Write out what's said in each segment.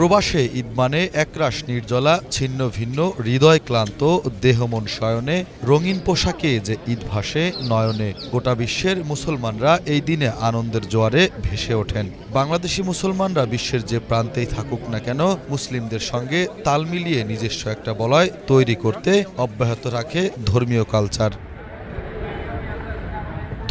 প্রবাসে ঈদ মানে একরাশ নির্জলা ছিন্ন ভিন্ন হৃদয় ক্লান্ত দেহমন শয়নে রঙিন পোশাকে যে ঈদ ভাসে নয়নে। গোটা বিশ্বের মুসলমানরা এই দিনে আনন্দের জোয়ারে ভেসে ওঠেন। বাংলাদেশি মুসলমানরা বিশ্বের যে প্রান্তেই থাকুক না কেন মুসলিমদের সঙ্গে তাল মিলিয়ে নিজস্ব একটা বলয় তৈরি করতে অব্যাহত রাখে ধর্মীয় কালচার।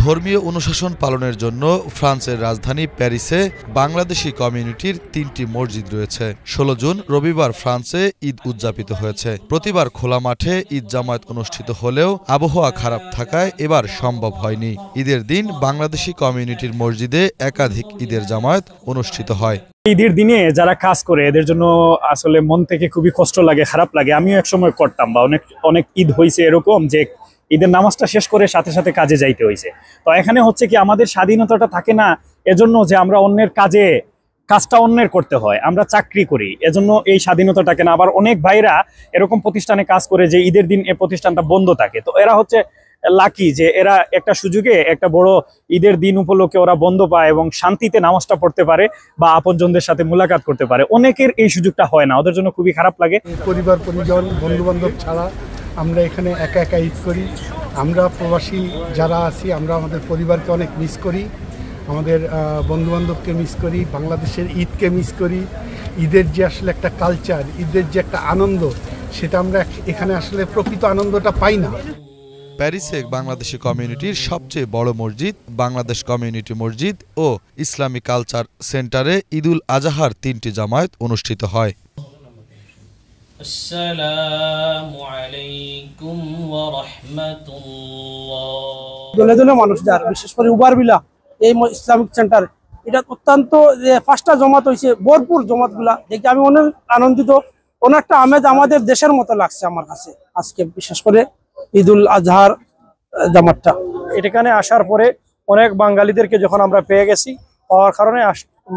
ধর্মীয় অনুশাসন পালনের জন্য ফ্রান্সের রাজধানী প্যারিসে বাংলাদেশি কমিউনিটির ৩টি মসজিদ রয়েছে। ১৬ জুন রবিবার ফ্রান্সে ঈদ উদযাপিত হয়েছে। প্রতিবার খোলা মাঠে ঈদ জামায়াত অনুষ্ঠিত হলেও আবহাওয়া খারাপ থাকায় এবার সম্ভব হয়নি। ঈদের দিন বাংলাদেশি কমিউনিটির মসজিদে একাধিক ঈদের জামায়াত অনুষ্ঠিত হয়। ঈদের দিনে যারা কাজ করে এদের জন্য আসলে মন থেকে খুবই কষ্ট লাগে, খারাপ লাগে। আমিও একসময় করতাম বা অনেক ঈদ হয়েছে এরকম যে ঈদের নামাজটা শেষ করে সাথে সাথে কাজে যাইতে হয়েছে। তো এখানে হচ্ছে কি আমাদের স্বাধীনতাটা থাকে না, এজন্য যে আমরা অন্যের কাজটা অন্যের করতে হয়, আমরা চাকরি করি, এজন্য এই স্বাধীনতা থাকে না। আবার অনেক ভাইরা এরকম প্রতিষ্ঠানে কাজ করে যে ঈদের দিন এই প্রতিষ্ঠানটা বন্ধ থাকে। তো এরা হচ্ছে লাকি যে এরা একটা সুযোগে একটা বড় ঈদের দিন উপলক্ষে ওরা বন্ধ পায় এবং শান্তিতে নামাজটা পড়তে পারে বা আপনজনদের সাথে মুলাকাত করতে পারে। অনেকের এই সুযোগটা হয় না, ওদের জন্য খুবই খারাপ লাগে। পরিবার পরিজন বন্ধু বান্ধব ছাড়া আমরা এখানে একা একা ঈদ করি। আমরা প্রবাসী যারা আছি আমরা আমাদের পরিবারকে অনেক মিস করি, আমাদের বন্ধুবান্ধবকে মিস করি, বাংলাদেশের ঈদকে মিস করি। ঈদের যে আসলে একটা কালচার, ঈদের যে একটা আনন্দ, সেটা আমরা এখানে আসলে প্রকৃত আনন্দটা পাই না। প্যারিসে বাংলাদেশি কমিউনিটির সবচেয়ে বড় মসজিদ বাংলাদেশ কমিউনিটি মসজিদ ও ইসলামী কালচার সেন্টারে ঈদুল আজহার 3টি জামায়াত অনুষ্ঠিত হয়। আসসালামু আলাইকুম ওয়া রাহমাতুল্লাহ। দলে দলে মানুষ যার, বিশেষ করে উবারবিলা এই ইসলামিক সেন্টার, এটা অত্যন্ত যে 5টা জমাত হয়েছে, ভরপুর জমাতগুলা দেখে আমি অনেক আনন্দিত। অনেকটা আমেজ আমাদের দেশের মতো লাগছে আমার কাছে আজকে, বিশেষ করে ঈদুল আজহার জামাতটা। এখানে আসার পরে অনেক বাঙালিদেরকে যখন আমরা পেয়ে গেছি, পাওয়ার কারণে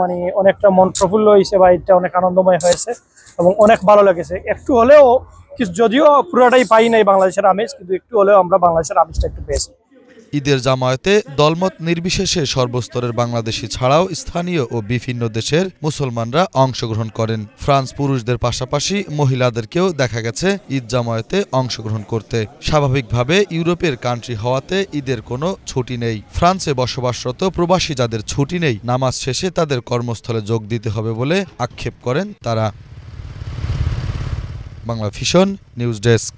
মানে অনেকটা মন প্রফুল্ল হয়েছে বা এটা অনেক আনন্দময় হয়েছে এবং অনেক ভালো লেগেছে। একটু হলেও যদিও পুরোটাই পাই নাই বাংলাদেশের আমেজ, কিন্তু একটু হলেও আমরা বাংলাদেশের আমেজটা একটু পেয়েছি। ঈদের জামায়াতে দলমত নির্বিশেষে সর্বস্তরের বাংলাদেশি ছাড়াও স্থানীয় ও বিভিন্ন দেশের মুসলমানরা অংশগ্রহণ করেন। ফ্রান্স পুরুষদের পাশাপাশি মহিলাদেরকেও দেখা গেছে ঈদ জামায়াতে অংশগ্রহণ করতে। স্বাভাবিকভাবে ইউরোপের কান্ট্রি হওয়াতে ঈদের কোনো ছুটি নেই। ফ্রান্সে বসবাসরত প্রবাসী যাদের ছুটি নেই, নামাজ শেষে তাদের কর্মস্থলে যোগ দিতে হবে বলে আক্ষেপ করেন তারা। Bangla vision news desk.